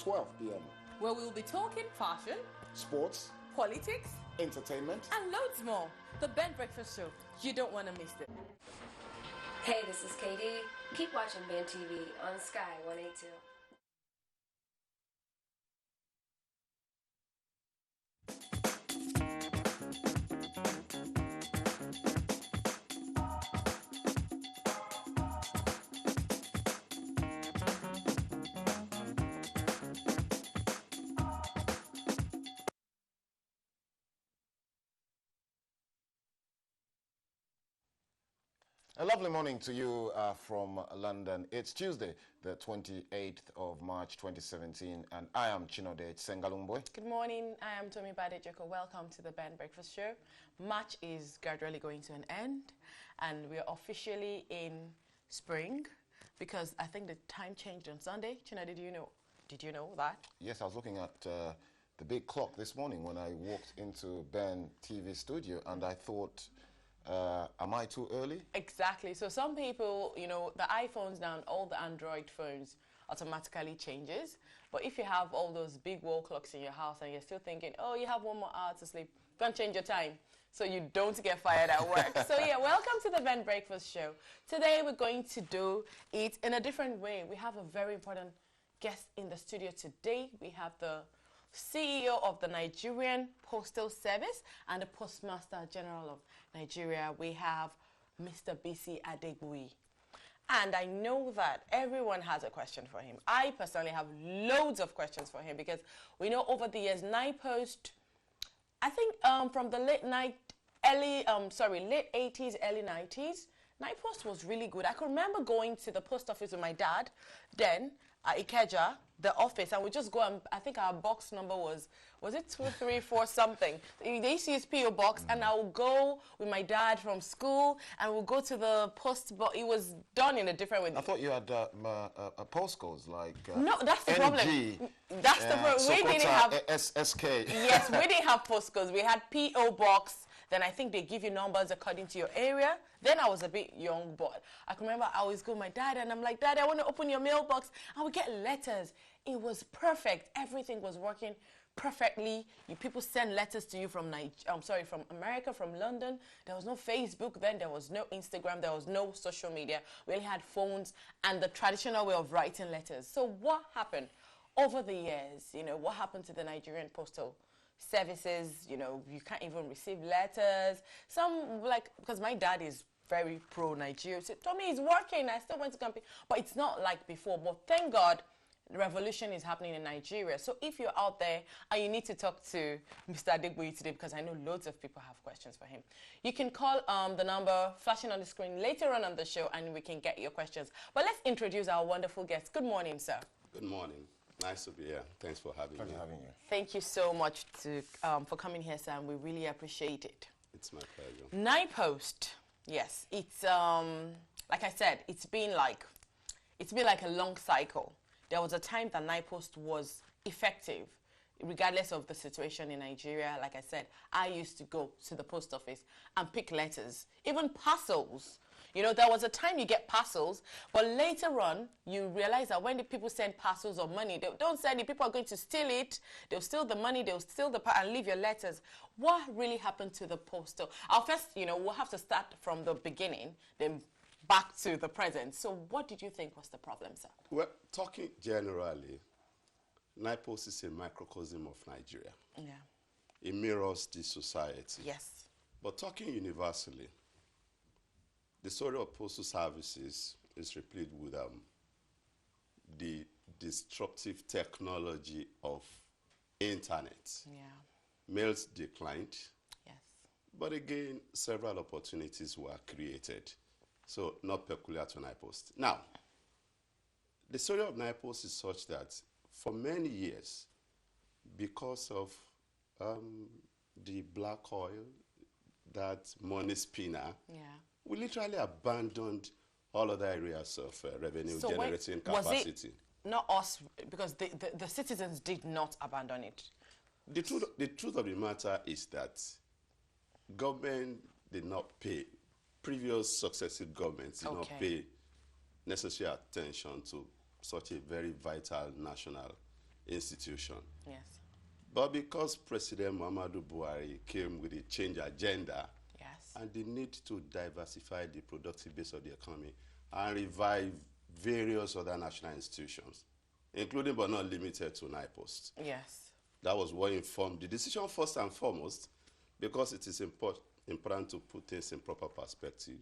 12 p.m. where we'll be talking fashion, sports, politics, entertainment, and loads more. The Ben Breakfast Show. You don't want to miss it. Hey, this is Katie. Keep watching Ben TV on Sky 182. A lovely morning to you from London. It's Tuesday, the 28th of March 2017, and I am Chinode Sengalumboy. Good morning, I am Tomi Badejoko. Welcome to the Ben Breakfast Show. March is gradually going to an end, and we are officially in spring because I think the time changed on Sunday. Chinode, did you know that? Yes, I was looking at the big clock this morning when I walked into Ben TV studio, and I thought, am I too early? Exactly. So some people, the iPhones now and all the Android phones automatically changes. But if you have all those big wall clocks in your house and you're still thinking, oh, you have 1 more hour to sleep, don't change your time so you don't get fired at work. So yeah, welcome to the Ben Breakfast Show. Today we're going to do it in a different way. We have a very important guest in the studio today. We have the CEO of the Nigerian Postal Service and the Postmaster General of Nigeria. We have Mr. Bisi Adegbuyi. And I know that everyone has a question for him. I personally have loads of questions for him because we know over the years, NIPOST, I think from the late 80s, early 90s, NIPOST was really good. I can remember going to the post office with my dad then at Ikeja, the office, and we just go and I think our box number was it 234 something. They used to use PO box, and I would go with my dad from school, and we'll go to the post, but it was done in a different way. I thought you had postcodes like no, that's the problem. That's the problem. We didn't have SK. Yes, we didn't have postcodes. We had PO box. Then I think they give you numbers according to your area. Then I was a bit young, but I can remember I always go with my dad, and I'm like, Dad, I want to open your mailbox. And we get letters. It was perfect. Everything was working perfectly. People send letters to you from from America, from London. There was no Facebook then. There was no Instagram. There was no social media. We only had phones and the traditional way of writing letters. So what happened over the years? What happened to the Nigerian Postal Services? You can't even receive letters. Some, because my dad is very pro-Nigeria, said, Tommy, it's working. I still went to campaign. But it's not like before. But thank God, the revolution is happening in Nigeria. So if you're out there and you need to talk to Mr. Adegbuyi today, because I know loads of people have questions for him, you can call the number flashing on the screen later on the show, and we can get your questions. But let's introduce our wonderful guest. Good morning, sir. Good morning. Nice to be here. Thanks for having me. Thank you so much for coming here, sir, and we really appreciate it. It's my pleasure. NIPOST, yes, it's like I said, it's been like a long cycle. There was a time that NIPOST was effective, regardless of the situation in Nigeria. Like I said, I used to go to the post office and pick letters, even parcels. There was a time you get parcels, but later on, you realize that when the people send parcels or money, they don't send it. People are going to steal it. They'll steal the money. They'll steal and leave your letters. What really happened to the postal? Our first, we'll have to start from the beginning, then back to the present. So what did you think was the problem, sir? Well, talking generally, NIPOST is a microcosm of Nigeria. Yeah. It mirrors the society. Yes. But talking universally, the story of postal services is replete with the disruptive technology of internet. Yeah. Mails declined. Yes. But again, several opportunities were created. So not peculiar to NIPOST. Now, the story of NIPOST is such that for many years, because of the black oil, that money spinner, yeah, we literally abandoned all other areas of revenue generating capacity. Was it not us, because the citizens did not abandon it? The truth of the matter is that government did not pay, previous successive governments did not pay necessary attention to such a very vital national institution. Yes. But because President Muhammadu Buhari came with a change agenda Yes. and the need to diversify the productive base of the economy and revive various other national institutions, including but not limited to NIPOST. Yes. That was what informed the decision first and foremost, because it is important to put things in proper perspective.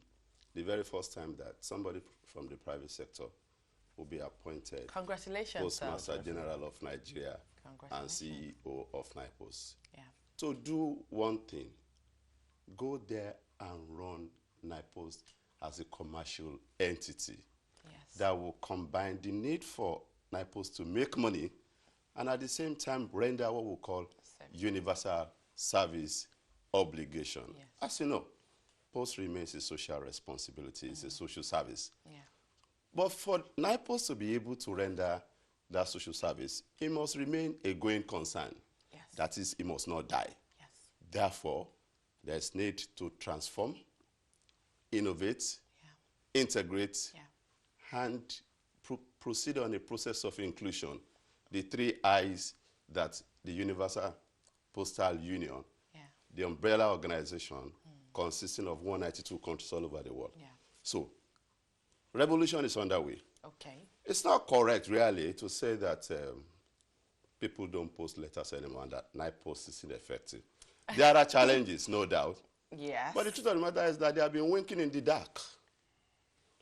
The very first time that somebody from the private sector will be appointed Congratulations, Postmaster General of Nigeria and CEO of NIPOST. Yeah. To do one thing, go there and run NIPOST as a commercial entity that will combine the need for NIPOST to make money and at the same time render what we call universal service obligation. Yes. As you know, Post remains a social responsibility, it's a social service. Yeah. But for NIPOST to be able to render that social service, it must remain a going concern. Yes. That is, it must not die. Yes. Therefore, there's need to transform, innovate, integrate, and proceed on a process of inclusion. The 3 I's that the Universal Postal Union, the umbrella organization consisting of 192 countries all over the world. Yeah. So, revolution is underway. Okay. It's not correct, really, to say that people don't post letters anymore and that NIPOST is ineffective. There are challenges, no doubt. Yes. But the truth of the matter is that they have been winking in the dark,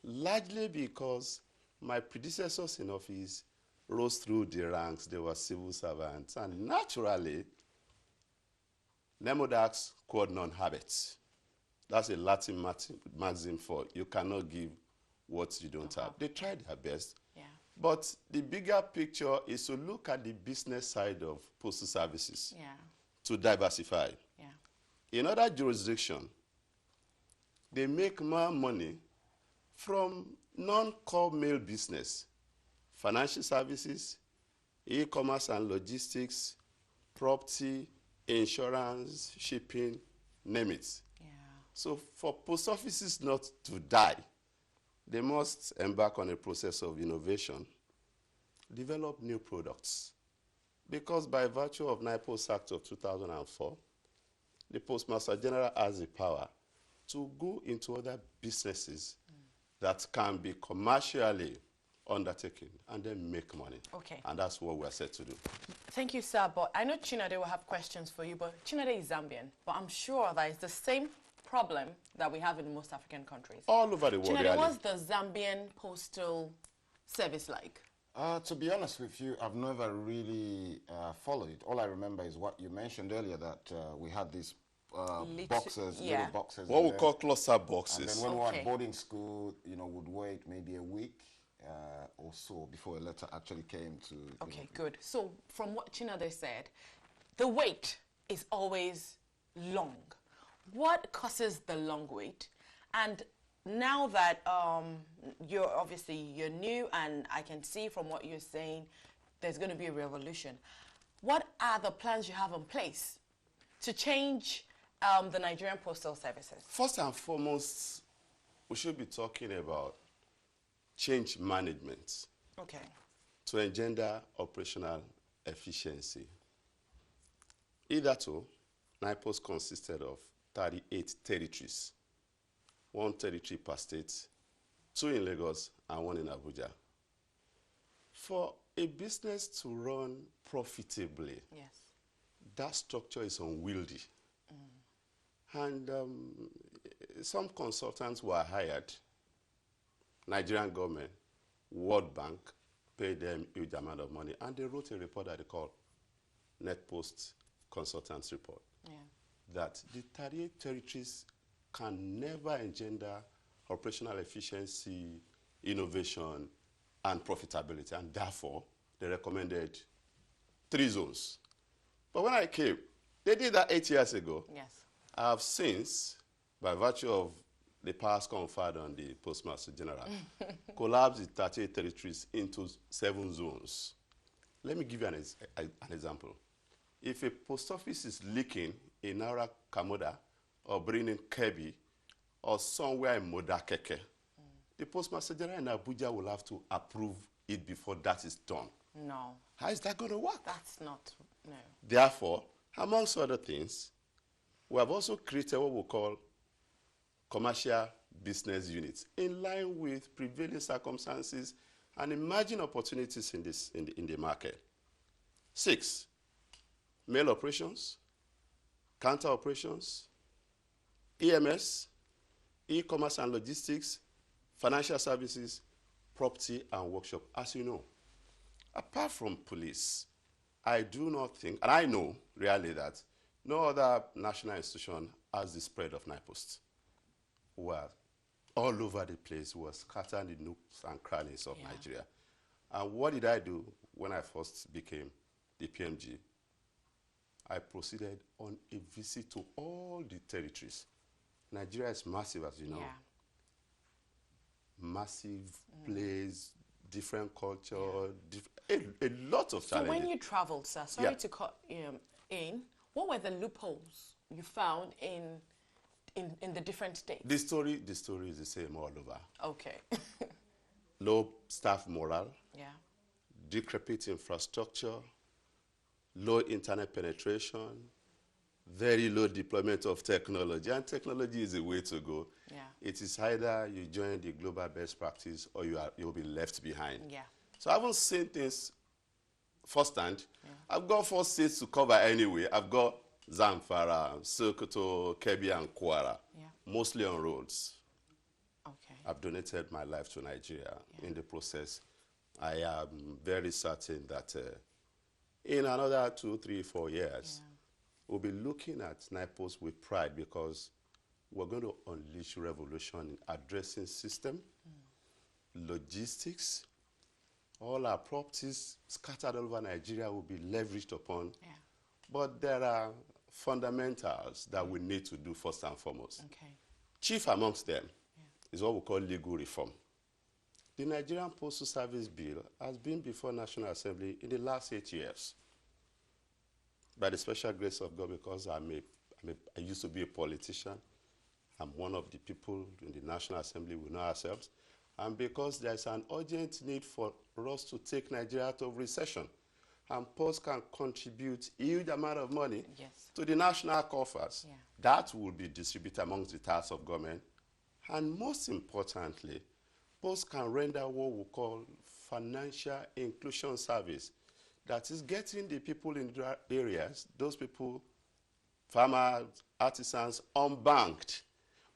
largely because my predecessors in office rose through the ranks. They were civil servants, and naturally, nemo dax quod non habet. That's a Latin maxim for you cannot give what you don't have. They tried their best. Yeah. But the bigger picture is to look at the business side of postal services to diversify. Yeah. In other jurisdictions, they make more money from non-core mail business, financial services, e-commerce and logistics, property, insurance, shipping, name it. Yeah. So for post offices not to die, they must embark on a process of innovation, develop new products. Because by virtue of NIPOST Act of 2004, the Postmaster General has the power to go into other businesses that can be commercially undertaken and then make money. Okay. And that's what we're set to do. Thank you, sir. But I know Chinade will have questions for you, but Chinade is Zambian. But I'm sure that it's the same problem that we have in most African countries. All over the world, Chinade, really. what's the Zambian postal service like? To be honest with you, I've never really followed it. All I remember is what you mentioned earlier, that we had these boxes, little boxes. What we call cluster boxes. And then when we were at boarding school, you know, would wait maybe a week or so before a letter actually came to... Okay, good. So from what Chinade said, the wait is always long. What causes the long wait? And now that you're new, and I can see from what you're saying, there's going to be a revolution. What are the plans you have in place to change the Nigerian postal services? First and foremost, we should be talking about change management. Okay. To engender operational efficiency. Hitherto, NIPOST consisted of 38 territories, 1 territory per state, 2 in Lagos and 1 in Abuja. For a business to run profitably, that structure is unwieldy. And some consultants were hired, Nigerian government, World Bank, paid them a huge amount of money, and they wrote a report that they call NIPOST Consultants Report. That the 38 territories can never engender operational efficiency, innovation, and profitability, and therefore they recommended 3 zones. But when I came, they did that 8 years ago. I have since, by virtue of the powers conferred on the Postmaster General, collapsed the 38 territories into 7 zones. Let me give you an example. If a post office is leaking in Nara Kamoda or bringing Kebi or somewhere in Modakeke, the Postmaster General in Abuja will have to approve it before that is done. No, How is that going to work? that's not, no. Therefore, amongst other things, we have also created what we call commercial business units in line with prevailing circumstances and emerging opportunities in the market. 6, mail operations, counter operations, EMS, e-commerce and logistics, financial services, property and workshop. As you know, apart from police, I do not think, and I know really that no other national institution has the spread of NIPOST. Well, all over the place, was scattered in nooks and crannies of Nigeria. And what did I do when I first became the PMG? I proceeded on a visit to all the territories. Nigeria is massive, as you know. Yeah. Massive place, different culture, a lot of So challenges. when you traveled, sir, sorry to cut in, what were the loopholes you found in the different states? The story is the same all over. Okay. Low staff morale, Yeah. decrepit infrastructure, low internet penetration, very low deployment of technology. And technology is the way to go. Yeah. It is either you join the global best practice or you'll be left behind. Yeah. So I haven't seen things firsthand. I've got 4 states to cover anyway. I've got Zamfara, Sokoto, Kebbi, and Kwara, mostly on roads. Okay. I've donated my life to Nigeria. In the process, I am very certain that in another 2, 3, 4 years, we'll be looking at NIPOST with pride because we're going to unleash revolution in addressing system, logistics. All our properties scattered all over Nigeria will be leveraged upon. Yeah. But there are fundamentals that we need to do first and foremost. Okay. Chief amongst them is what we call legal reform. The Nigerian Postal Service Bill has been before National Assembly in the last 8 years. By the special grace of God, because I used to be a politician, I'm one of the people in the National Assembly, we know ourselves, and because there's an urgent need for us to take Nigeria out of recession, and Post can contribute a huge amount of money to the national coffers. Yeah. That will be distributed amongst the tasks of government. And most importantly, Post can render what we call financial inclusion service. That is getting the people in the areas, those people, farmers, artisans, unbanked,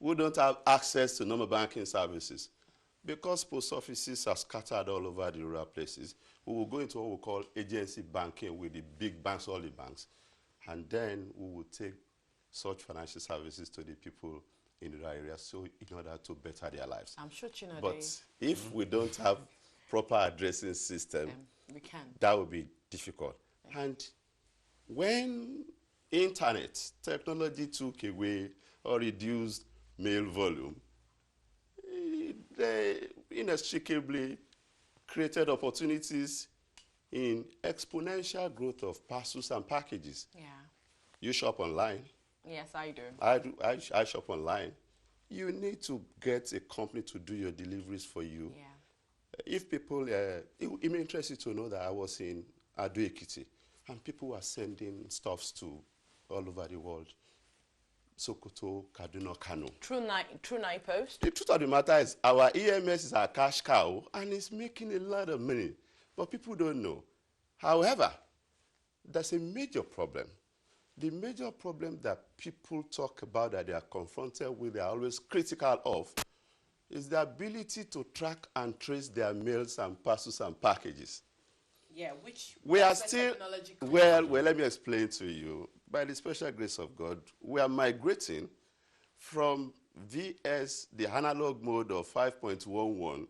who don't have access to normal banking services. Because post offices are scattered all over the rural places, we will go into what we call agency banking with the big banks, all the banks, and then we will take such financial services to the people in the rural areas so in order to better their lives. I'm sure Chinode, But if we don't have proper addressing system, we can. that would be difficult. And when internet technology took away or reduced mail volume, they inextricably created opportunities in exponential growth of parcels and packages. Yeah. You shop online. Yes, I do. I shop online. You need to get a company to do your deliveries for you. Yeah. If people, it may interest you to know that I was in Adegbuyi, and people were sending stuffs to all over the world. Sokoto, Kaduna, Kano. True NIPOST. The truth of the matter is our EMS is our cash cow and it's making a lot of money, but people don't know. However, there's a major problem. The major problem that people talk about that they are confronted with, they are always critical of, is the ability to track and trace their mails and parcels and packages. Yeah, which We are still, well, let me explain to you. By the special grace of God, we are migrating from VS, the analog mode of 5.11,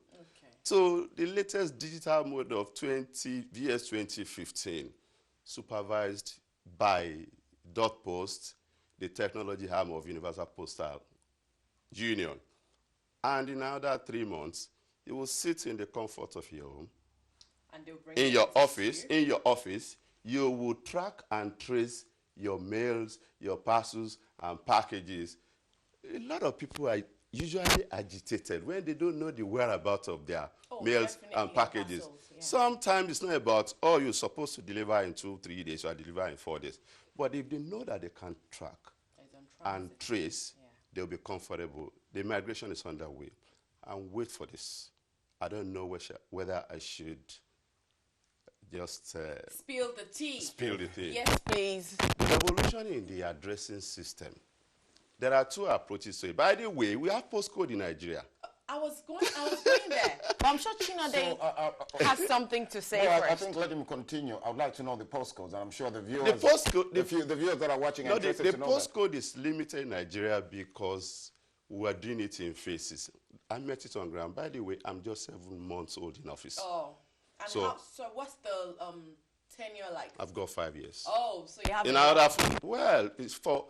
to the latest digital mode of VS 2015, supervised by .Post, the technology arm of Universal Postal Union. And in another 3 months, you will sit in the comfort of your home. And they'll bring in your office, you will track and trace your mails, your parcels, and packages. A lot of people are usually agitated when they don't know the whereabouts of their mails and definitely, packages. parcels, yeah. Sometimes it's not about, oh, you're supposed to deliver in 2-3 days, or deliver in 4 days. But if they know that they can track It's on and transit. trace, Yeah. they'll be comfortable. The migration is underway. And wait for this. I don't know whether I should just Spill the tea. spill the thing. Yes, please. The revolution in the addressing system. There are two approaches to it. By the way, we have postcode in Nigeria. I was going there. But I'm sure Chinode has something to say Well, I first. think let him continue. I would like to know the postcodes, and I'm sure the viewers, The postcode, the viewers that are watching, are no, the interested to know that. postcode is limited in Nigeria because we are doing it in phases. I met it on ground. By the way, I'm just 7 months old in office. Oh. And So- so what's the tenure like? I've got 5 years. Oh, so you have In order well, it's for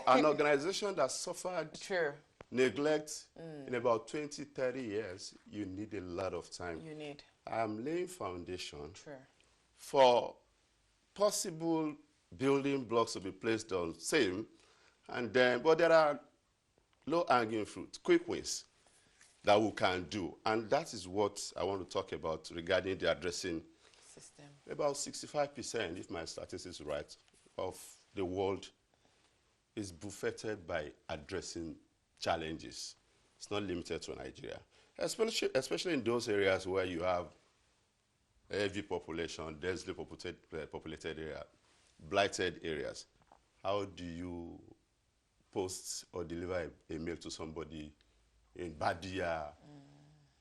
an organization that suffered True. neglect in about 20-30 years, you need a lot of time. You need. I'm laying foundation True. for possible building blocks to be placed on same, and then, but there are low-hanging fruit, quick wins that we can do, and that is what I want to talk about regarding the addressing. System. About 65%, if my statistics are right, of the world is buffeted by addressing challenges. It's not limited to Nigeria, especially in those areas where you have heavy population, densely populated area, blighted areas. How do you post or deliver a mail to somebody in Badia,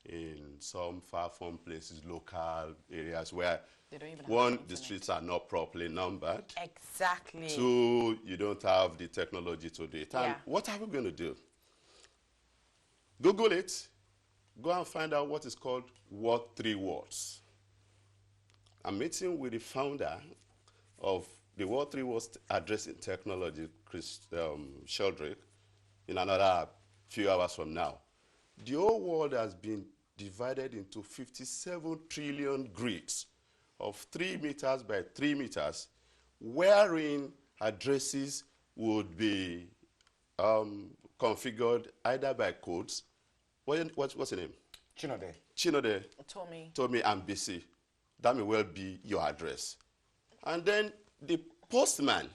in some far-flung places, local areas where, They don't even have one, the internet. streets are not properly numbered, Exactly. two, you don't have the technology to do it. And Yeah. what are we going to do? Google it. Go and find out what is called Word 3 Words. I'm meeting with the founder of the Word 3 Words addressing technology, Chris Sheldrick, in another few hours from now. The whole world has been divided into 57 trillion grids of 3 meters by 3 meters, wherein addresses would be configured either by codes. What's your name? Chinode. Chinode, Tommy. Tommy, and Bisi. That may well be your address. And then the postman,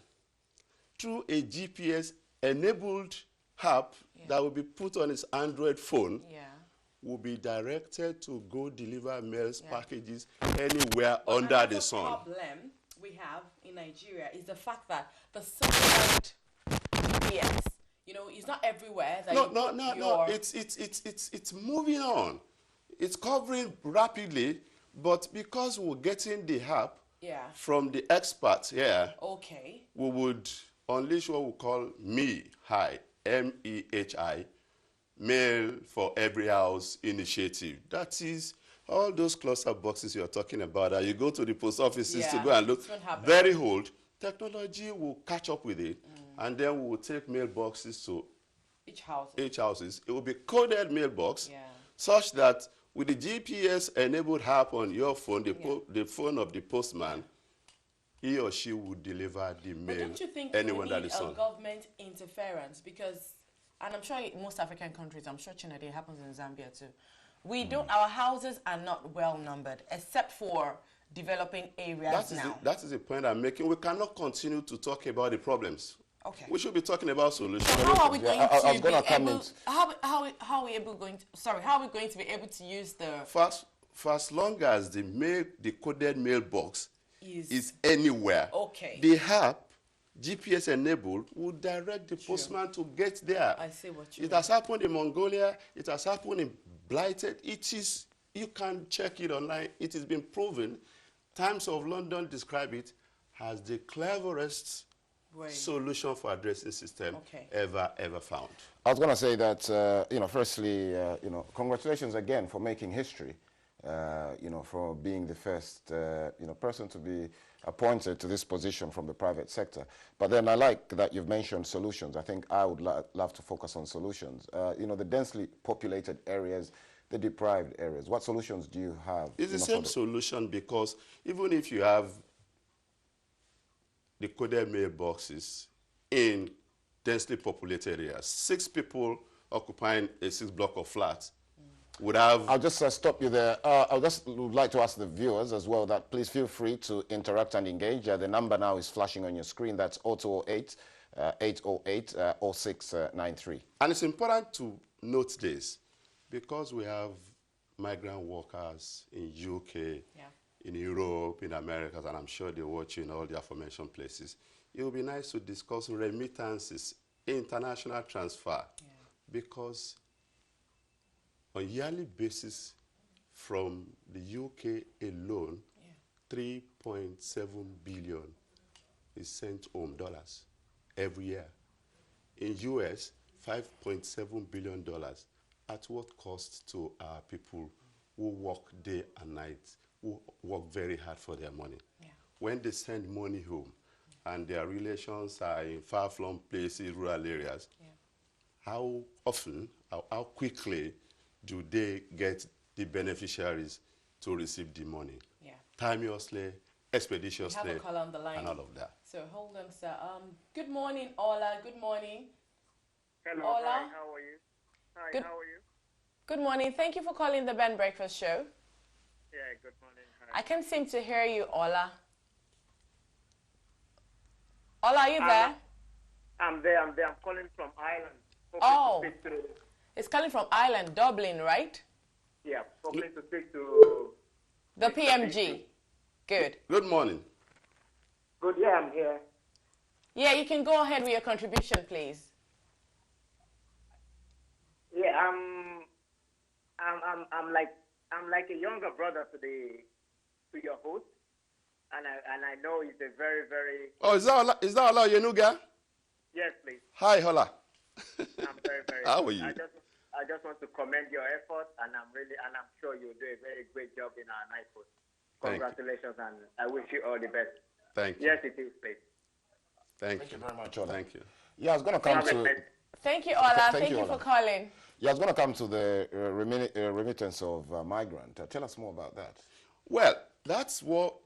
through a GPS-enabled app that will be put on his Android phone, Yeah. will be directed to go deliver mails, packages anywhere under the sun. problem we have in Nigeria is the fact that the satellite GPS, is not everywhere. That No. It's moving on. It's covering rapidly, but because we're getting the app from the experts here, Okay. we would unleash what we call MEHI, MEHI, Mail for Every House initiative. That is all those cluster boxes you're talking about. That you go to the post offices to go and look. It won't happen. Very old. Technology will catch up with it, and then we will take mailboxes to Each house. each houses. It will be coded mailbox, Yeah. such that with the GPS-enabled app on your phone, the phone of the postman, he or she would deliver the But mail don't you think anywhere we that need is a on. government interference? Because, and I'm sure most African countries, I'm sure China, it happens in Zambia too. We don't, our houses are not well numbered, except for developing areas now. That is the point I'm making. We cannot continue to talk about the problems. Okay. We should be talking about solutions. How are we going I was to gonna be able? comment. How are we able going to? Sorry, how are we going to be able to use the? For as long as the coded mailbox Is- is anywhere, Okay. the app, GPS enabled, will direct the postman to get there. I see what you It has happened in Mongolia. It has happened in Blighted. You can check it online. It has been proven. Times of London describe it as the cleverest solution for addressing system ever found. I was going to say that, firstly, congratulations again for making history, for being the first, person to be appointed to this position from the private sector. But then I like that you've mentioned solutions. I think I would love to focus on solutions. The densely populated areas, the deprived areas. What solutions do you have? It's the same solution, because even if you have the coded mailboxes in densely populated areas, 6 people occupying a 6-block of flats would have... I'll just stop you there. I would like to ask the viewers as well that please feel free to interact and engage. The number now is flashing on your screen. That's 0208 808 0693. And it's important to note this because we have migrant workers in UK, in Europe, in America, and I'm sure they're watching all the aforementioned places. It would be nice to discuss remittances, international transfer, because on a yearly basis from the UK alone, 3.7 billion is sent home dollars every year. In US, $5.7 billion. At what cost to our people who work day and night, who work very hard for their money? When they send money home and their relations are in far-flung places, rural areas, how often, how quickly do they get the beneficiaries to receive the money? Timeously, expeditiously, we have a call on the line. and all of that. So hold on, sir. Good morning, Ola. Good morning. Hello, Ola. hi, how are you? Hi, Good- how are you? Good morning. Thank you for calling the Ben Breakfast Show. Yeah, good morning. Hi. I can't seem to hear you, Ola. Ola, are you there? I'm there. I'm calling from Ireland. Oh. To speak to, It's calling from Ireland, Dublin, right? yeah, hoping to speak to... The PMG. Good. Good morning. Good, yeah, I'm here. Yeah, you can go ahead with your contribution, please. Yeah, I'm like a younger brother to your host, and I know he's a very, very... Oh, is that Ola Yenuga? Yes, please. Hi, Ola. I'm very, very... How are you? I just want to commend your effort, and I'm sure you'll do a very great job in our NIPOST. Thank you. Congratulations, and I wish you all the best. Thank you. Yes, it is, please. Thank Thank you. you very much, Ola. Thank you. Yeah, I was going to come Have a to... nice- Thank you, Ola. Thank Thank you, you Ola. for calling. Yeah, I was going to come to the remittance of migrant. Tell us more about that. Well, that's what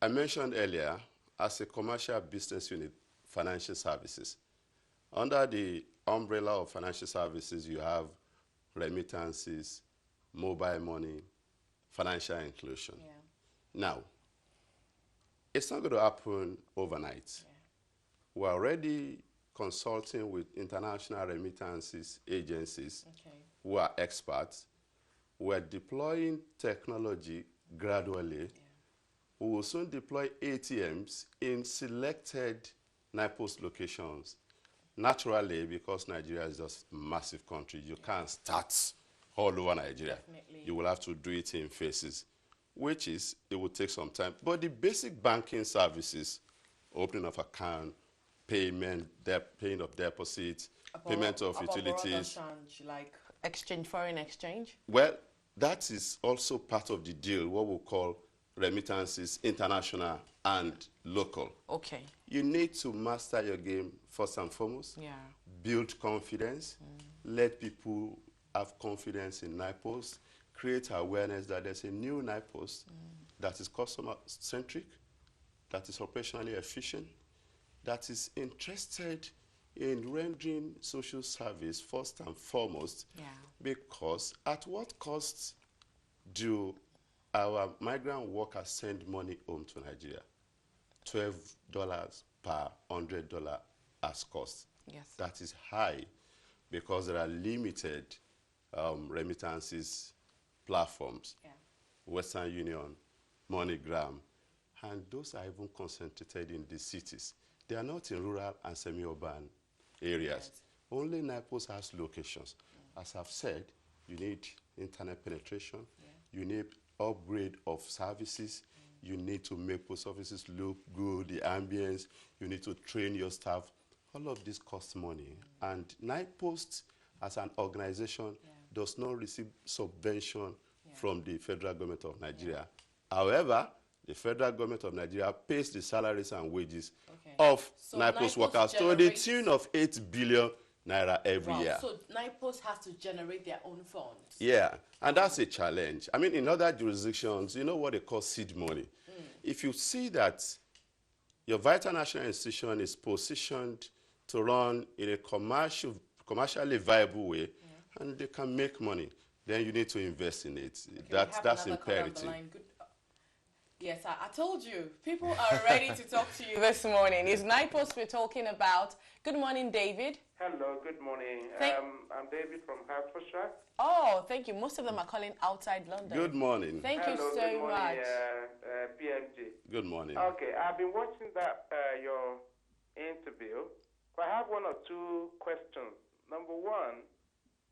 I mentioned earlier as a commercial business unit, financial services. Under the umbrella of financial services, you have remittances, mobile money, financial inclusion. Now, it's not going to happen overnight. We're already consulting with international remittances agencies who are experts. We're deploying technology gradually. We will soon deploy ATMs in selected NIPOST locations. Naturally, because Nigeria is just a massive country, you can't start all over Nigeria. Definitely. You will have to do it in phases, which is, it will take some time. But the basic banking services, opening of account, paying of deposits, payment of utilities. Like exchange, foreign exchange? Well, that is also part of the deal, what we call remittances, international and local. Okay. You need to master your game first and foremost. Build confidence. Let people have confidence in NIPOST. Create awareness that there's a new NIPOST that is customer-centric, that is operationally efficient, that is interested in rendering social service first and foremost. Because at what cost do our migrant workers send money home to Nigeria? $12 per $100 as cost. That is high because there are limited remittances platforms, Western Union, MoneyGram, and those are even concentrated in the cities. They are not in rural and semi-urban areas. Only NIPOST has locations. As I've said, you need internet penetration, you need upgrade of services, you need to make post offices look good, the ambience, you need to train your staff. All of this costs money. And NIPOST as an organization does not receive subvention from the federal government of Nigeria. However, the federal government of Nigeria pays the salaries and wages of NIPOST workers to the tune of 8 billion naira every year. So NIPOST has to generate their own funds. Yeah, and that's a challenge. I mean, in other jurisdictions, you know what they call seed money. If you see that your vital national institution is positioned to run in a commercially viable way, and they can make money. Then you need to invest in it. Okay, That's another caller on the imperative. line. Good. Yes, I told you. People are ready to talk to you this morning. It's NIPOST we're talking about. Good morning, David. Hello, good morning. I'm David from Hertfordshire. Oh, thank you. Most of them are calling outside London. Good morning. Thank you Hello, so good morning, much. PMG. Good morning. Okay, I've been watching that your interview. So I have one or two questions. Number one,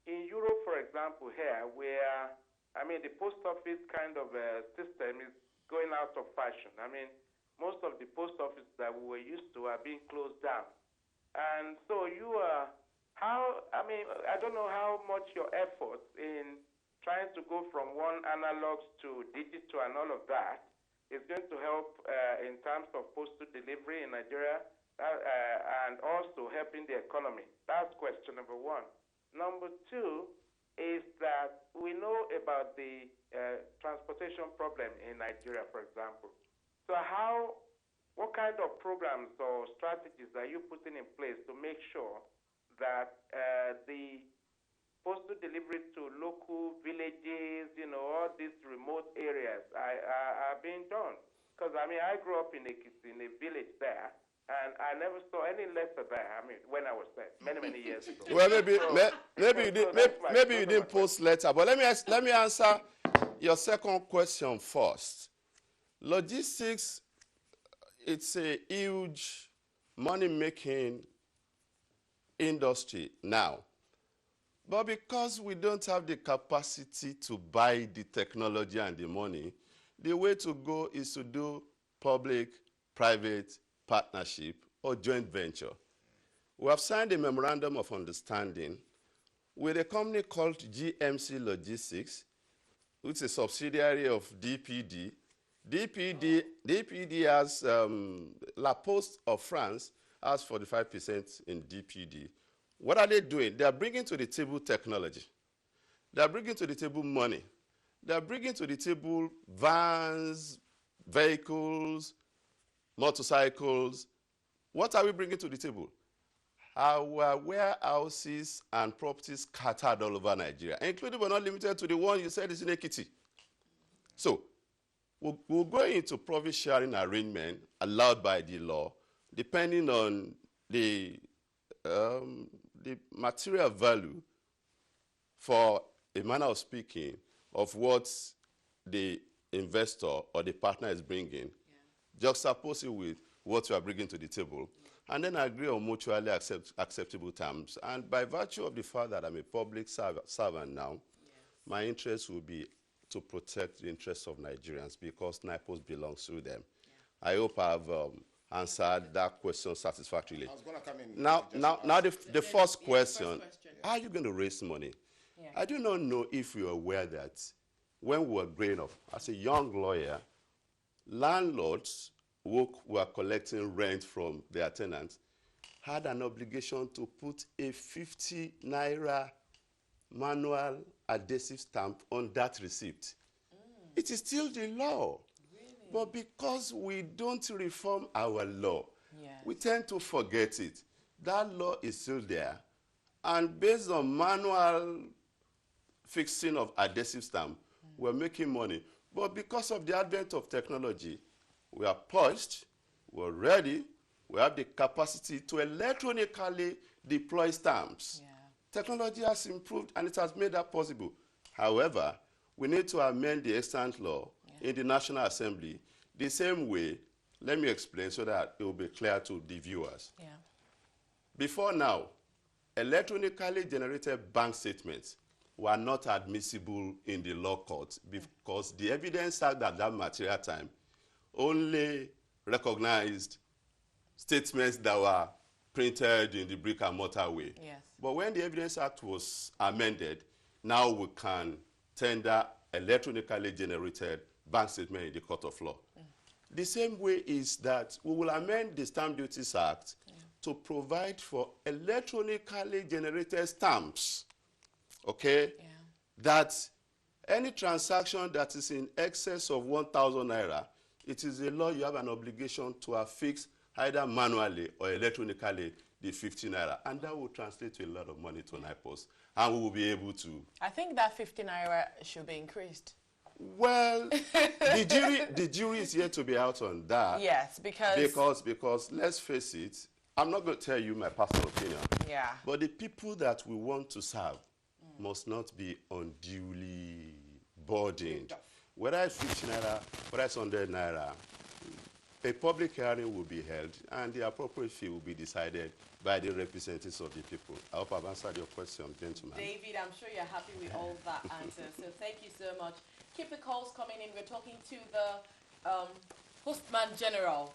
in Europe, for example, here, where, I mean, the post office kind of system is going out of fashion. I mean, most of the post offices that we were used to are being closed down. And so you are, I don't know how much your efforts in trying to go from one analog to digital and all of that is going to help in terms of postal delivery in Nigeria and also helping the economy. That's question number one. Number two is that we know about the transportation problem in Nigeria, for example. So what kind of programs or strategies are you putting in place to make sure that the postal delivery to local villages, all these remote areas are being done? Because, I mean, I grew up in a village there, and I never saw any letter there, I mean, when I was there, many, many years ago. Well, maybe you didn't post letter, but let me answer your second question first. Logistics, it's a huge money-making industry now. But because we don't have the capacity to buy the technology and the money, the way to go is to do public-private partnership or joint venture. We have signed a memorandum of understanding with a company called GMC Logistics, which is a subsidiary of DPD. DPD has, La Poste of France has 45% in DPD. What are they doing? They are bringing to the table technology. They are bringing to the table money. They are bringing to the table vans, vehicles, motorcycles. What are we bringing to the table? Our warehouses and properties scattered all over Nigeria, including but not limited to the one you said is in Ekiti. So we'll go into profit sharing arrangement allowed by the law, depending on the material value, for a manner of speaking, of what the investor or the partner is bringing, juxtapose it with what you are bringing to the table, and then agree on mutually acceptable terms. And by virtue of the fact that I'm a public servant now, my interest will be to protect the interests of Nigerians because NIPOST belongs to them. I hope I've answered that question satisfactorily. I was going to come in. Now the first question, how are you going to raise money? Yeah. I do not know if you're aware that when we were growing up, as a young lawyer, landlords who were collecting rent from their tenants had an obligation to put a 50 naira manual adhesive stamp on that receipt. It is still the law. Really? But because we don't reform our law, we tend to forget it. That law is still there. And based on manual fixing of adhesive stamp, we're making money. But because of the advent of technology, we are poised, we're ready, we have the capacity to electronically deploy stamps. Yeah. Technology has improved and it has made that possible. However, we need to amend the extant law in the National Assembly the same way. Let me explain so that it will be clear to the viewers. Yeah. Before now, electronically generated bank statements were not admissible in the law court because the Evidence Act at that material time only recognized statements that were printed in the brick and mortar way. Yes. But when the Evidence Act was amended, now we can tender electronically generated bank statement in the court of law. The same way is that we will amend the Stamp Duties Act to provide for electronically generated stamps, okay? Yeah. That any transaction that is in excess of 1,000 naira, it is a law you have an obligation to affix either manually or electronically the 50 naira. And that will translate to a lot of money to NIPOST. And we will be able to. I think that 50 naira should be increased. Well, the jury is yet to be out on that. Yes, because let's face it, I'm not going to tell you my personal opinion. Yeah. But the people that we want to serve must not be unduly burdened. Whether it's 50 naira, whether it's 100 naira, a public hearing will be held and the appropriate fee will be decided by the representatives of the people. I hope I've answered your question, gentlemen. David, I'm sure you're happy with all that answer. So thank you so much. Keep the calls coming in. We're talking to the Postman General.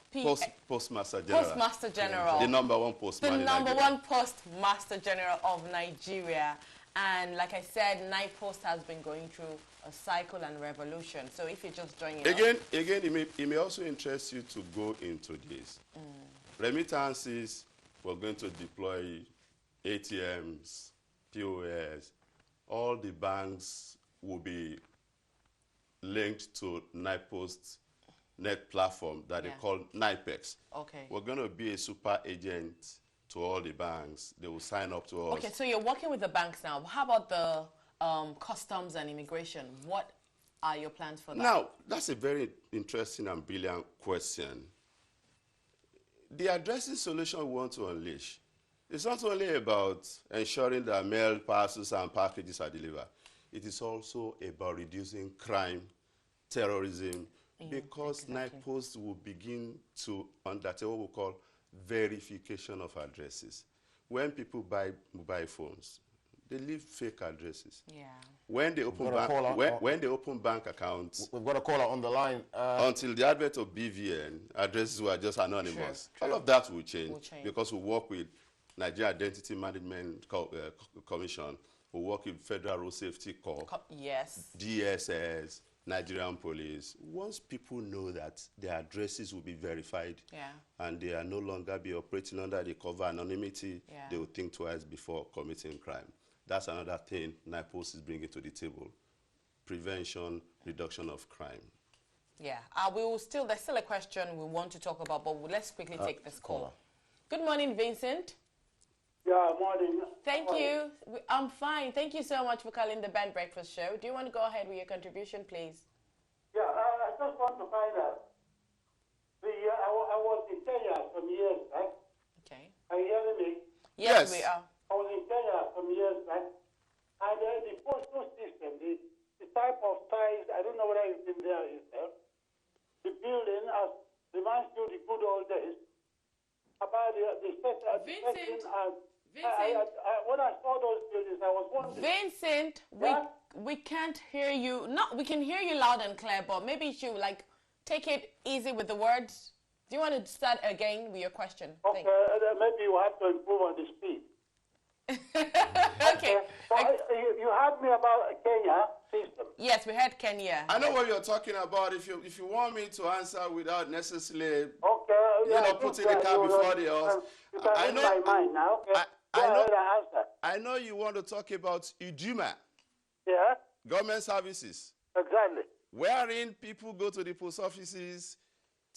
Postmaster General. Postmaster General. The number one postman The number one Postmaster General of Nigeria. And like I said, NIPOST has been going through a cycle and revolution. So if you're just joining again, it may also interest you to go into this. Remittances, we're going to deploy ATMs, POS. All the banks will be linked to NIPOST net platform that they call NIPEX. Okay. We're going to be a super agent to all the banks. They will sign up to us. Okay, so you're working with the banks now. How about the customs and immigration? What are your plans for that? Now, that's a very interesting and brilliant question. The addressing solution we want to unleash is not only about ensuring that mail, parcels, and packages are delivered. It is also about reducing crime, terrorism, because NIPOST will begin to undertake what we call verification of addresses. When people buy mobile phones, they leave fake addresses. Yeah. When they open bank accounts, We've got a caller on the line. until the advent of BVN, addresses were just anonymous. True. All of that will change, because we work with Nigeria Identity Management Commission. We work with Federal Road Safety Corps. Yes. DSS, Nigerian Police. Once people know that their addresses will be verified and they are no longer be operating under the cover anonymity, they will think twice before committing crime. That's another thing NIPOST is bringing to the table. Prevention, reduction of crime. Yeah. There's still a question we want to talk about, but let's quickly take this call. Good morning, Vincent. Yeah, morning. Thank you. I'm fine. Thank you so much for calling the Band Breakfast Show. Do you want to go ahead with your contribution, please? Yeah, I just want to find out. I was in Kenya some years back. Okay. Are you hearing me? Yes, we are. I was in Kenya some years back. And the postal system, the type of ties, I don't know whether it's been there yourself. The building reminds you of the good old days. About the Vincent. When I saw those buildings, I was wondering. Vincent, we can't hear you. No, we can hear you loud and clear, but maybe you should take it easy with the words. Do you want to start again with your question? Okay, maybe you have to improve on the speed. Okay. So you had me about Kenya system. Yes, we heard Kenya. I know what you're talking about. If you want me to answer without necessarily putting the car before the horse, I know my mind now. Okay. I know you want to talk about Ujuma. Yeah. Government services. Exactly. Wherein people go to the post offices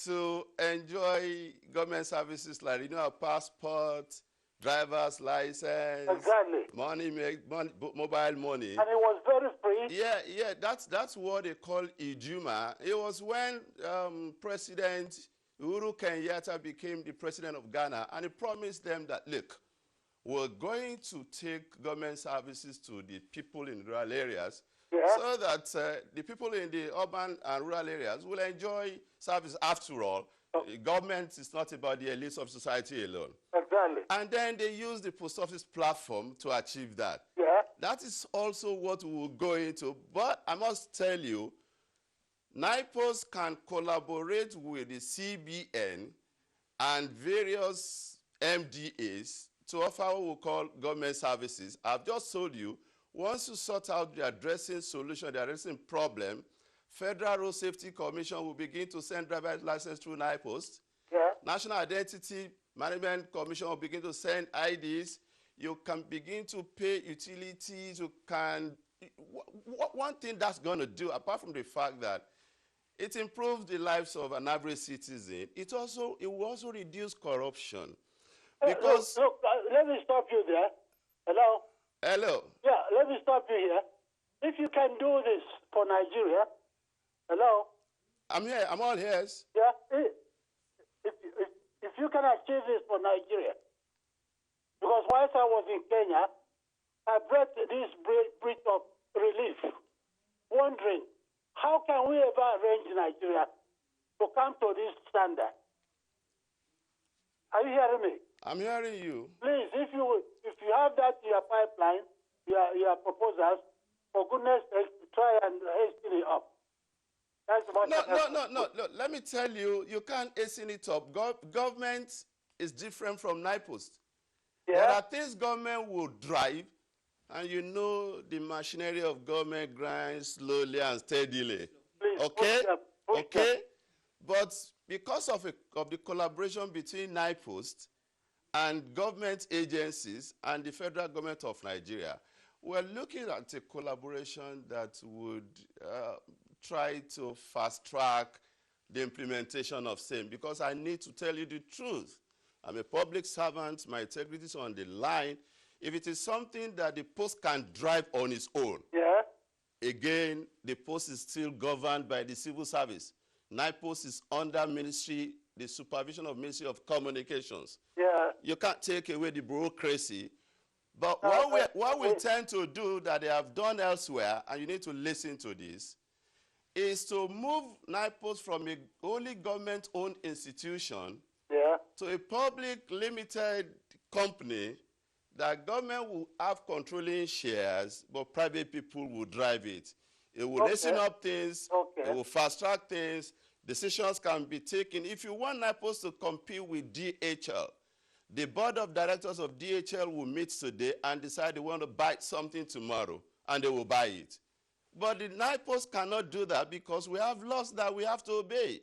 to enjoy government services like passport, driver's license, money, mobile money. And it was very free. Yeah, that's what they call Ijuma. It was when President Uhuru Kenyatta became the president of Ghana, and he promised them that, look, we're going to take government services to the people in rural areas so that the people in the urban and rural areas will enjoy service. After all, government is not about the elites of society alone. Exactly. And then they use the post office platform to achieve that. Yeah. That is also what we will go into. But I must tell you, NIPOST can collaborate with the CBN and various MDAs to offer what we call government services. I've just told you, once you sort out the addressing solution, the addressing problem, Federal Road Safety Commission will begin to send driver's license through NIPOST. Yeah. National Identity Management Commission will begin to send IDs. You can begin to pay utilities. You can. One thing that's going to do, apart from the fact that it improves the lives of an average citizen, it will also reduce corruption. Because... Look, let me stop you there. Hello? Hello? Yeah, let me stop you here. If you can do this for Nigeria, hello? I'm here. I'm all ears. Yeah? If you can achieve this for Nigeria, because whilst I was in Kenya, I brought this bridge of relief, wondering, how can we ever arrange Nigeria to come to this standard? Are you hearing me? I'm hearing you. Please, if you have that in your pipeline, your proposals, for goodness sake, try and hasten it up. That's what No. Let me tell you, you can't hasten it up. Government is different from NIPOST. Yeah? There are things government will drive, and you know the machinery of government grinds slowly and steadily. Please, okay? push them. But because of the collaboration between NIPOST and government agencies and the federal government of Nigeria, we're looking at a collaboration that would try to fast-track the implementation of same, because I need to tell you the truth. I'm a public servant. My integrity is on the line. If it is something that the post can drive on its own, Yeah? again, the post is still governed by the civil service. NIPOST is under the supervision of Ministry of Communications. Yeah. You can't take away the bureaucracy. But No, what we tend to do that they have done elsewhere, and you need to listen to this, is to move NIPOST from a wholly government-owned institution to a public limited company that government will have controlling shares, but private people will drive it. It will listen up things, it will fast-track things, decisions can be taken. If you want NIPOST to compete with DHL, the board of directors of DHL will meet today and decide they want to buy something tomorrow, and they will buy it. But the NIPOST cannot do that because we have laws that we have to obey.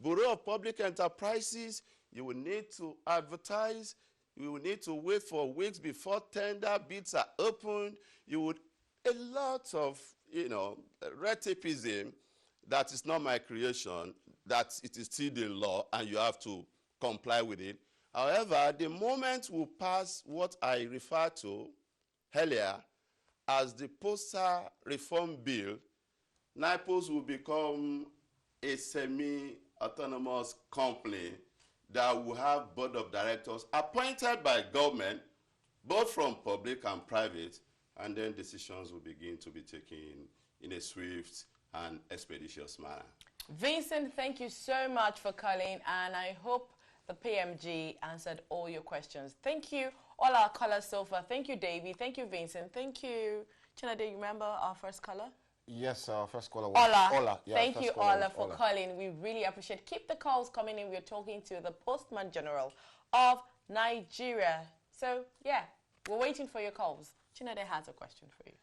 Bureau of Public Enterprises, you will need to advertise. You will need to wait for weeks before tender bids are opened. A lot of, red tapeism that is not my creation, that it is still the law and you have to comply with it. However, the moment will pass what I refer to earlier as the Postal Reform Bill, NIPOST will become a semi-autonomous company that will have board of directors appointed by government, both from public and private, and then decisions will begin to be taken in a swift and expeditious manner. Vincent, thank you so much for calling, and I hope the PMG answered all your questions. Thank you, all our callers so far. Thank you, Davey. Thank you, Vincent. Thank you. Chinade, you remember our first caller? Yes, our first caller was Ola. Yeah, thank you, Ola, for calling. We really appreciate it. Keep the calls coming in. We're talking to the Postman General of Nigeria. So, yeah, we're waiting for your calls. Chinade has a question for you.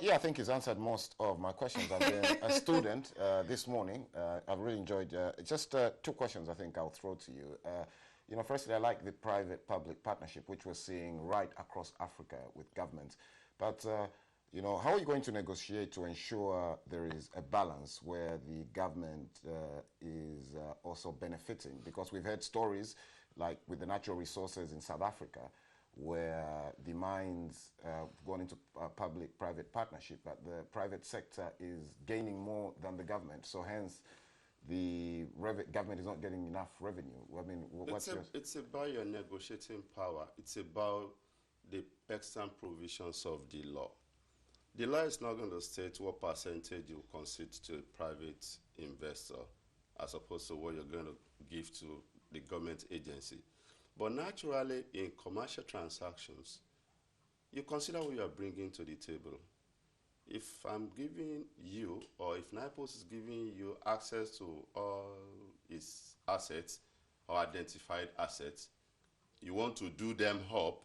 Yeah, I think he's answered most of my questions. I've been a student this morning. I've really enjoyed just two questions I think I'll throw to you. Firstly, I like the private-public partnership, which we're seeing right across Africa with governments. But, how are you going to negotiate to ensure there is a balance where the government is also benefiting? Because we've heard stories like with the natural resources in South Africa, where the mines have gone into public-private partnership, but the private sector is gaining more than the government. So hence, the government is not getting enough revenue. I mean, it's about your negotiating power. It's about the extant provisions of the law. The law is not going to state what percentage you concede to a private investor as opposed to what you're going to give to the government agency. But naturally, in commercial transactions, you consider what you are bringing to the table. If I'm giving you, or if NIPOST is giving you access to all its assets or identified assets, you want to do them up,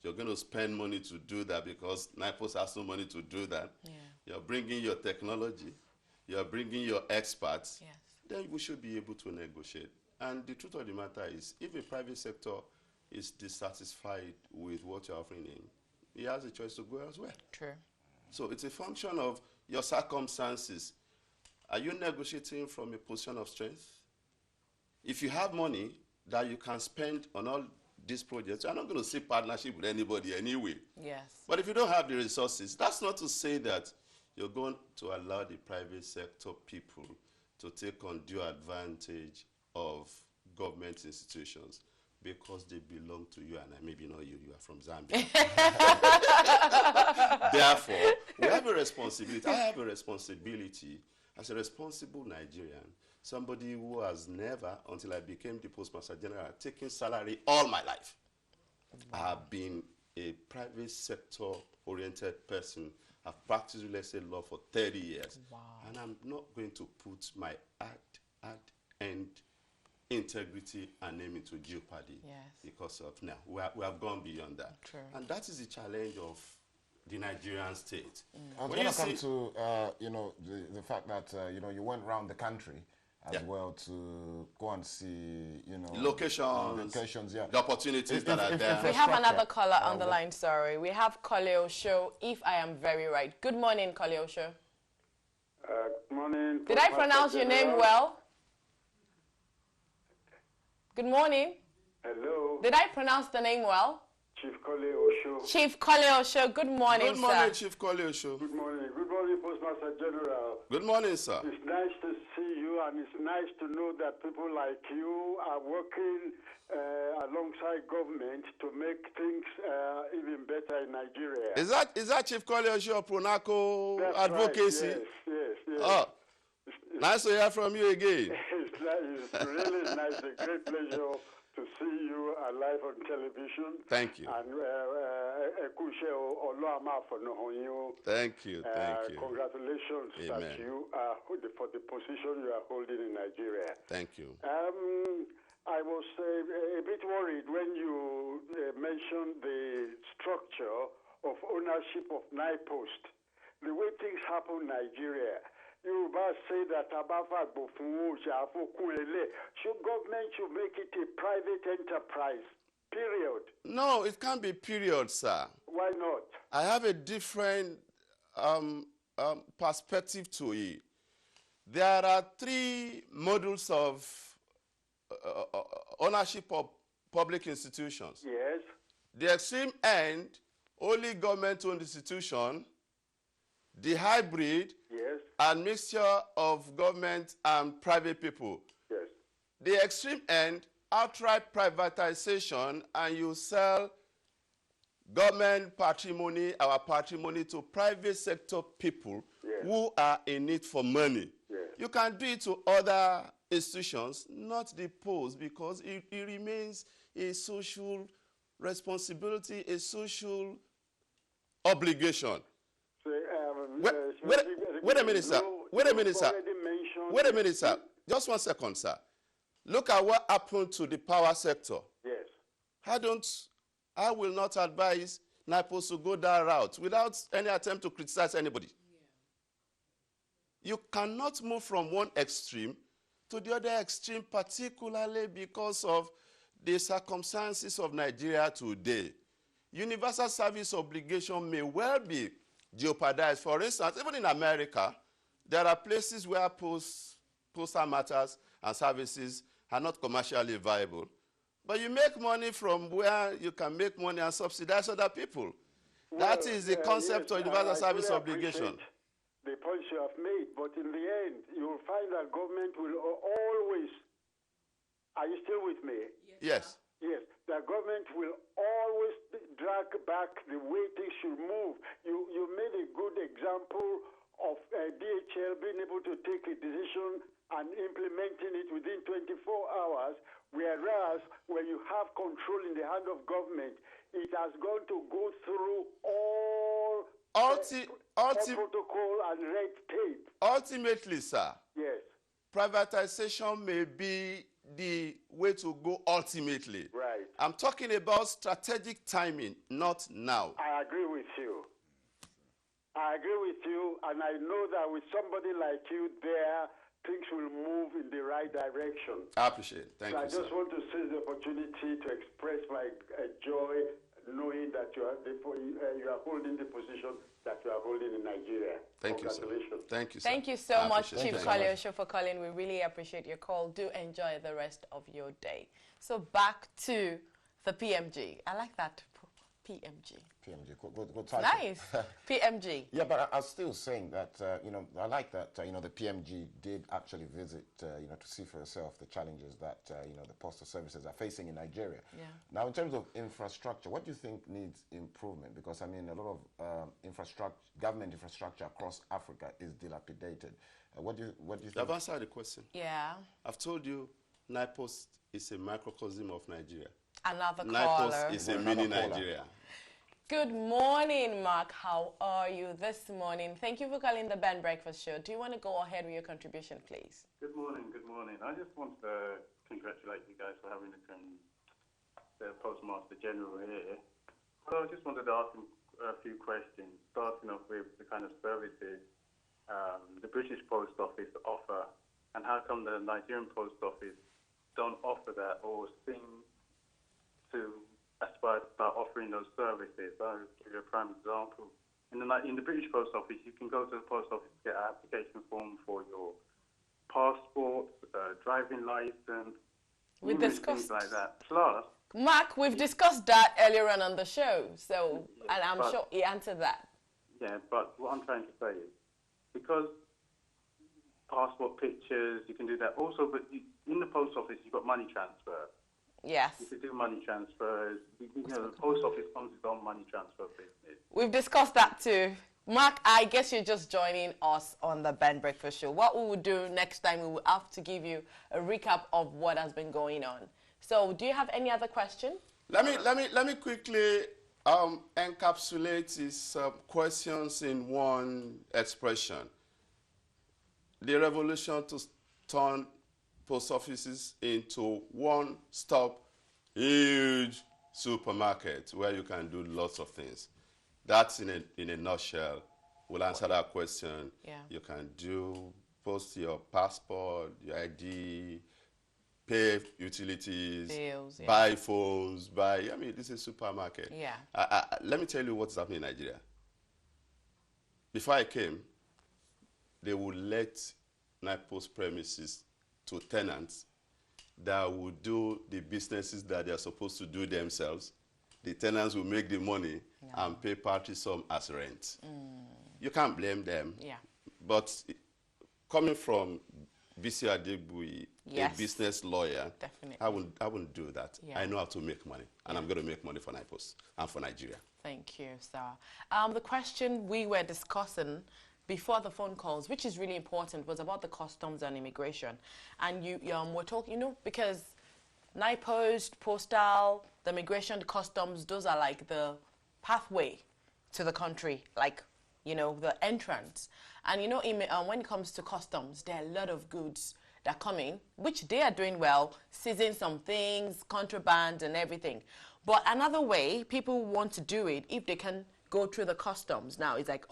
you're going to spend money to do that because NIPOST has no money to do that. Yeah. You're bringing your technology, you're bringing your experts, Yes. Then we should be able to negotiate. And the truth of the matter is, if a private sector is dissatisfied with what you're offering him, he has a choice to go elsewhere. True. So it's a function of your circumstances. Are you negotiating from a position of strength? If you have money that you can spend on all these projects, you're not going to see partnership with anybody anyway. Yes. But if you don't have the resources, that's not to say that you're going to allow the private sector people to take undue advantage of government institutions because they belong to you, and maybe not you, you are from Zambia. Therefore, we have a responsibility. I have a responsibility as a responsible Nigerian, somebody who has never, until I became the Postmaster General, taken salary all my life. Wow. I have been a private sector-oriented person. I've practiced real estate law for 30 years. Wow. And I'm not going to put my end integrity and name into jeopardy. Yes. Because of now. We have gone beyond that. True. And that is the challenge of the Nigerian state. I was going to come to, you know, the fact that, you know, you went around the country as well to go and see, you know, locations, yeah. The opportunities that are there. We have another caller on the line, sorry. We have Koleo Show, if I am very right. Good morning, Koleo Show. Good morning. Did I pronounce your name well? Good morning. Hello. Did I pronounce the name well? Chief Koleo Show. Chief Koleo Show, good morning, Good morning, sir. Chief Koleo Show. Good morning. Good morning, Postmaster General. Good morning, sir. It's nice to see you, and it's nice to know that people like you are working alongside government to make things even better in Nigeria. Is that Chief Koleo Show Pronaco That's Advocacy? Right. Yes. Oh, nice to hear from you again. It's really nice, a great pleasure to see you live on television. Thank you. And Thank you. congratulations Amen. that you are for the position you are holding in Nigeria. Thank you. I was a bit worried when you mentioned the structure of ownership of NIPOST. The way things happen in Nigeria, you say that should government should make it a private enterprise, period. No, it can't be period, sir. Why not? I have a different perspective to it. There are three models of ownership of public institutions. Yes. The extreme end, only government-owned institution. The hybrid, yes, and mixture of government and private people. Yes. The extreme end, outright privatization, and you sell government patrimony, our patrimony, to private sector people yes, who are in need for money. Yes. You can do it to other institutions, not the post, because it remains a social responsibility, a social obligation. Wait a minute, sir. Wait a minute, sir. Just 1 second, sir. Look at what happened to the power sector. Yes. I will not advise NIPOST to go that route without any attempt to criticize anybody. You cannot move from one extreme to the other extreme, particularly because of the circumstances of Nigeria today. Universal service obligation may well be jeopardized. For instance, even in America, there are places where postal matters and services are not commercially viable. But you make money from where you can make money and subsidize other people. Well, that is the concept of universal service obligation. The points you have made, but in the end, you will find that government will always. Are you still with me? Yes. Yes, the government will always drag back the way things should move. You made a good example of DHL being able to take a decision and implementing it within 24 hours, whereas when you have control in the hand of government, it has got to go through all protocol and red tape. Ultimately, sir, yes, privatization may be the way to go ultimately. Right. I'm talking about strategic timing, not now. I agree with you. And I know that with somebody like you there, things will move in the right direction. I appreciate it. Thank you, I just want to seize the opportunity to express my joy knowing that you are holding the position that you are holding in Nigeria. Thank you, sir. Thank you, sir. Thank you so much, Chief Koleo, for calling. We really appreciate your call. Do enjoy the rest of your day. So back to The PMG. I like that. PMG. PMG, good title. Nice. PMG. Yeah, but I was still saying that, I like that, the PMG did actually visit, to see for yourself the challenges that, the postal services are facing in Nigeria. Yeah. Now, in terms of infrastructure, what do you think needs improvement? Because, I mean, a lot of government infrastructure across Africa is dilapidated. What do you think? I've answered the question. Yeah. I've told you, NIPOST is a microcosm of Nigeria. Another caller. NIPOST is a mini Nigeria. Good morning, Mark. How are you this morning? Thank you for calling the Ben Breakfast Show. Do you want to go ahead with your contribution, please? Good morning, good morning. I just want to congratulate you guys for having the Postmaster General here. So I just wanted to ask him a few questions, starting off with the kind of services the British Post Office offer, and how come the Nigerian Post Office don't offer that or seem to aspire to start offering those services. I'll give you a prime example. In the British Post Office, you can go to the post office to get an application form for your passport, driving license, We discussed things like that. Plus, Mark, we've discussed that earlier on the show, so and I'm sure he answered that. Yeah, but what I'm trying to say is, because passport pictures, you can do that. Also, but in the post office, you've got money transfer. Yes. You can do money transfers. The post office owns its own money transfer business. We've discussed that too. Mark, I guess you're just joining us on the Ben Breakfast Show. What we will do next time, we will have to give you a recap of what has been going on. So, do you have any other question? Let me quickly encapsulate his questions in one expression. The revolution to turn post offices into one-stop, huge supermarket where you can do lots of things. That's in a nutshell. We'll answer that question. Yeah. You can post your passport, your ID, pay utilities, Bills, yeah. buy phones, this is a supermarket. Yeah. Let me tell you what's happening in Nigeria. Before I came, they would let NIPOST premises to tenants that would do the businesses that they are supposed to do themselves. The tenants will make the money and pay party sum as rent. You can't blame them. Yeah. But coming from Bisi Adegbuyi, Yes. a business lawyer, Definitely. I wouldn't do that. Yeah. I know how to make money, and I'm going to make money for NIPOST and for Nigeria. Talk you, sir. The question we were discussing before the phone calls, which is really important, was about the customs and immigration. And we're talking, because NIPOST, postal, the immigration, the customs, those are like the pathway to the country, like, the entrance. And, when it comes to customs, there are a lot of goods that are coming, which they are doing well, seizing some things, contraband and everything. But another way people want to do it, if they can go through the customs now, it's like,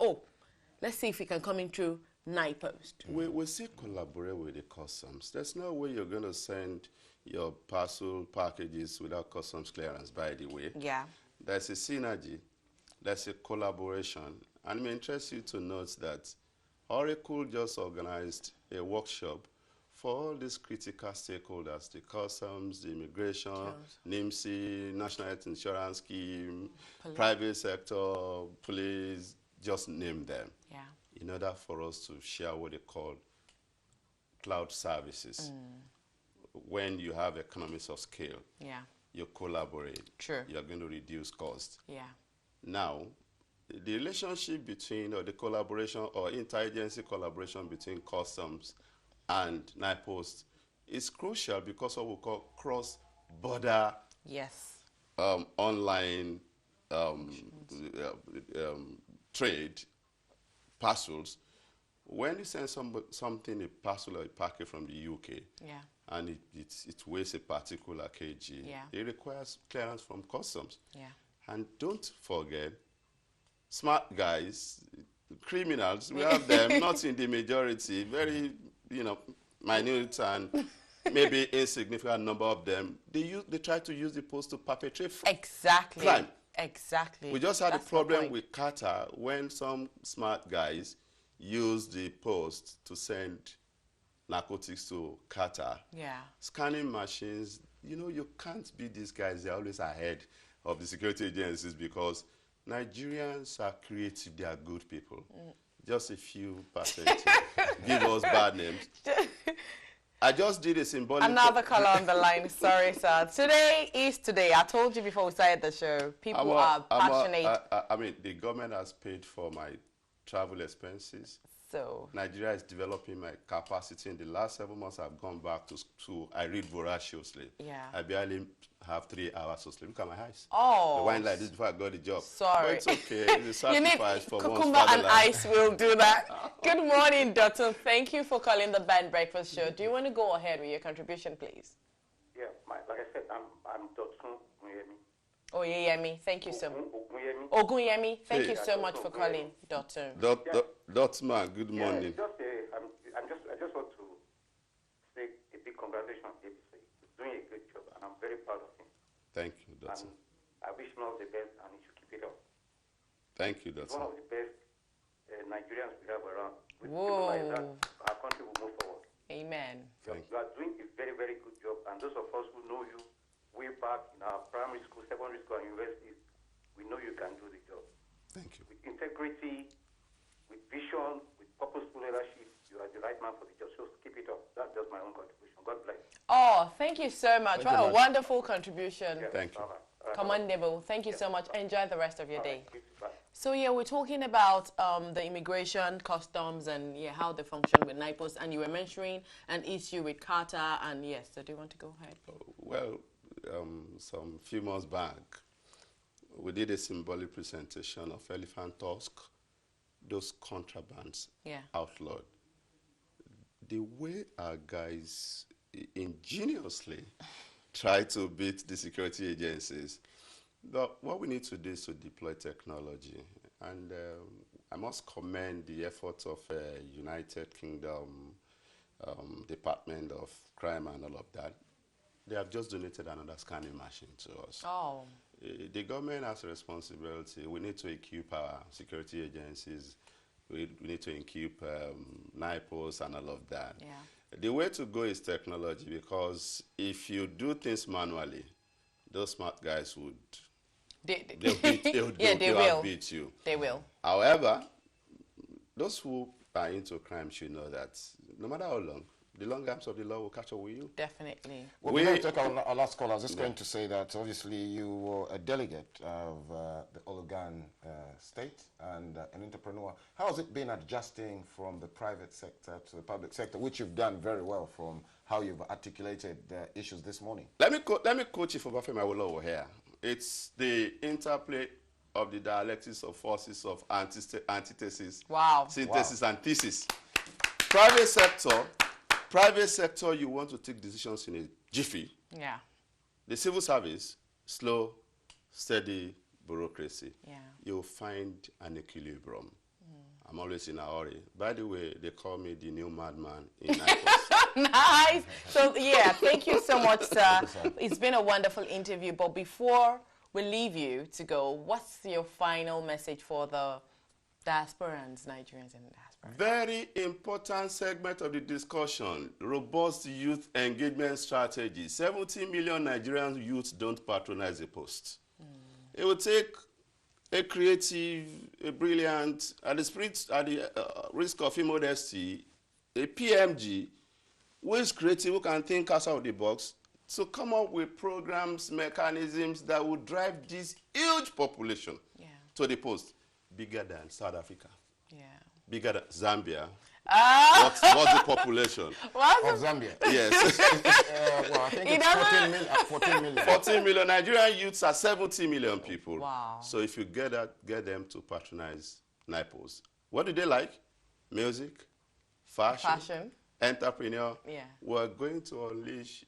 let's see if we can come in through NIPOST. We still collaborate with the customs. There's no way you're going to send your parcel packages without customs clearance, by the way. Yeah. There's a synergy. There's a collaboration. And it may interest you to note that Oracle just organized a workshop for all these critical stakeholders, the customs, the immigration, NIMSI, National Health Insurance Scheme, private sector, police, just name them. Yeah. In order for us to share what they call cloud services. When you have economies of scale, you collaborate. True. You're going to reduce cost. Yeah. Now, the relationship between, or the collaboration or interagency collaboration between customs and NIPOST is crucial because of what we call cross-border online trade parcels. When you send something, a parcel or a packet from the UK, and it weighs a particular kg, it requires clearance from customs. And don't forget, smart guys, criminals, we have them, not in the majority, very, minute and maybe insignificant number of them. They try to use the post to perpetrate crime. Exactly. We just had a problem with Qatar when some smart guys used the post to send narcotics to Qatar. Yeah. Scanning machines you know, you can't beat these guys. They're always ahead of the security agencies because Nigerians are creative. They are good people. Just a few percent give us bad names. I just did a symbolic... Another caller on the line. Sorry, sir. Today is today. I told you before we started the show. People are passionate. I mean, the government has paid for my travel expenses. So Nigeria is developing my capacity. In the last 7 months, I've gone back to school. I read voraciously. Yeah. I barely have 3 hours to sleep. Look at my eyes. Oh. The wine like this before I got the job. Sorry. But it's okay. It's a sacrifice for one's cucumber and fatherland. ice will do that. Good morning, Dotun. Thank you for calling the Band Breakfast Show. Do you want to go ahead with your contribution, please? Yeah, like I said, I'm Dotun Oyemi. Oyemi, thank you so much. Ogunyemi, thank you so much for calling, Dotun. Dotman, good morning. I just want to say a big congratulations on Bisi. He's doing a great job, and I'm very proud of him. Thank you, Dotun. And I wish him all the best, and he should keep it up. Thank you, He's Dotun. one of the best Nigerians we have around. With Whoa. people like that, our country will move forward. Amen. You are doing a very, very good job, and those of us who know you way back in our primary school, secondary school, and universities, we know you can do the job. Thank you. With integrity, with vision, with purposeful leadership, you are the right man for the job. So keep it up. That's just my own contribution. God bless. Oh, thank you so much. Thank What you a much. wonderful contribution. Yeah, Thank you. all right. Commendable. Thank you so much. Enjoy the rest of your All day. right. Bye. So yeah, we're talking about the immigration, customs, and yeah, how they function with NIPOST. And you were mentioning an issue with Qatar. And yes, so do you want to go ahead? Well, some few months back, we did a symbolic presentation of elephant tusk, those contrabands outlawed. The way our guys ingeniously try to beat the security agencies, but what we need to do is to deploy technology. And I must commend the efforts of United Kingdom Department of Crime and all of that. They have just donated another scanning machine to us. Oh. The government has a responsibility. We need to equip our security agencies. We need to equip NIPOST and all of that. Yeah. The way to go is technology, because if you do things manually, those smart guys would they'll beat you. They will. However, those who are into crime should know that no matter how long, the long arms of the law will catch up with you. Definitely. Well, we're going to take our last call. I was just going to say that obviously you were a delegate of the Ologan state and an entrepreneur. How has it been adjusting from the private sector to the public sector, which you've done very well from how you've articulated the issues this morning? Let me quote Chief Obafemi Awolowo here. It's the interplay of the dialectics of forces of antithesis, synthesis, and thesis. Private sector, you want to take decisions in a jiffy. Yeah. The civil service, slow, steady bureaucracy. Yeah. You'll find an equilibrium. I'm always in a hurry. By the way, they call me the new madman in NIPOST. Nice. So, yeah, thank you so much, sir. It's been a wonderful interview. But before we leave you to go, what's your final message for the diasporans, Nigerians in the diaspora? Very important segment of the discussion, robust youth engagement strategy. 70 million Nigerian youths don't patronize the post. It will take a creative, a brilliant, at the risk of immodesty, a PMG who is creative, who can think outside of the box, to come up with programs, mechanisms that will drive this huge population to the post. Bigger than South Africa. Yeah. Bigger than Zambia. What's the population? Of Zambia? Yes. Well, I think it's 14 million. 14 million. Nigerian youths are 70 million people. Wow. So if you get them to patronize NIPOST, what do they like? Music, fashion. Entrepreneur. Yeah. We're going to unleash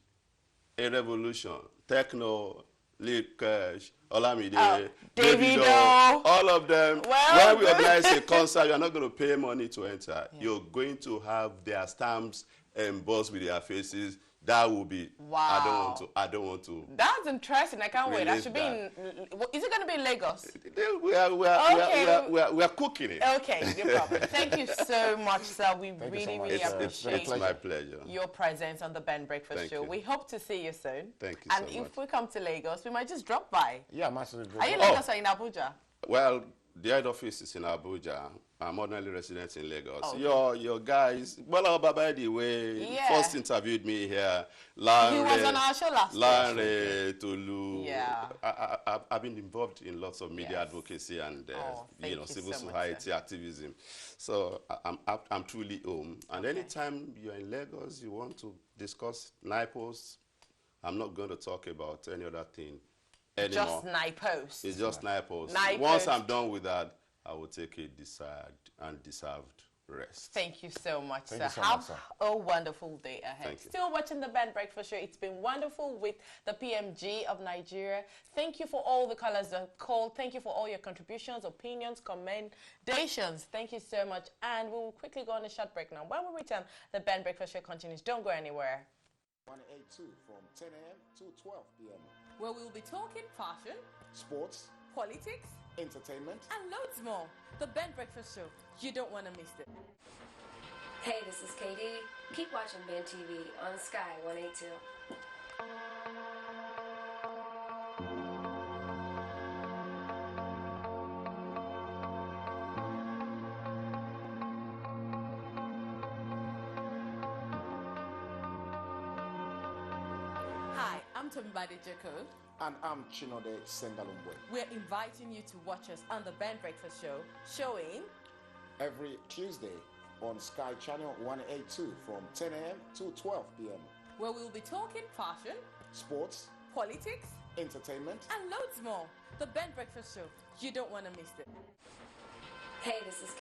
a revolution. Techno, Lil Cash, Olamide, Davido, all of them. Well, when we organize a concert, you're not going to pay money to enter. You're going to have their stamps embossed with their faces. that will be. Wow. I don't want to. That's interesting. I can't wait. That should be Release in. Is it going to be in Lagos? We are cooking it. Okay, no problem. Thank you so much, sir. We really appreciate It's my pleasure. your presence on the Ben Breakfast Thank Show. you. We hope to see you soon. Thank you and so much. if we come to Lagos, we might just drop by. Yeah, massively. Are you in Lagos or in Abuja? Well, the head office is in Abuja. I'm ordinarily resident in Lagos. Okay. Your guys, well, by the way, Yeah. first interviewed me here. He was on our show last Lanre, Tolu. Yeah. I've been involved in lots of media advocacy and thank you civil so much, society sir. activism. So I'm truly home. And anytime you're in Lagos, you want to discuss NIPOST, I'm not going to talk about any other thing anymore. Just NIPOST. It's just NIPOST. NIPOST. Once I'm done with that, I will take a desired and deserved rest. Thank you so much, Thank sir. you so Have much, sir. a wonderful day ahead. Thank you. Still watching the Ben Breakfast Show. It's been wonderful with the PMG of Nigeria. Thank you for all the callers that called. Thank you for all your contributions, opinions, commendations. Thank you so much. And we will quickly go on a short break now. When we return, the Ben Breakfast Show continues. Don't go anywhere. 182 from 10 a.m. to 12 p.m. Where we will be talking fashion, Sports, politics, entertainment, and loads more. The Ben Breakfast Show. You don't want to miss it. Hey, this is Katie. Keep watching Ben TV on Sky 182. Hi, I'm Tombade Joko. and I'm Chinode Sengalumwe. We're inviting you to watch us on the Ben Breakfast Show, showing Every Tuesday on Sky Channel 182 from 10 a.m. to 12 p.m. where we'll be talking fashion, Sports, politics, entertainment, and loads more. The Ben Breakfast Show. You don't want to miss it. Hey, this is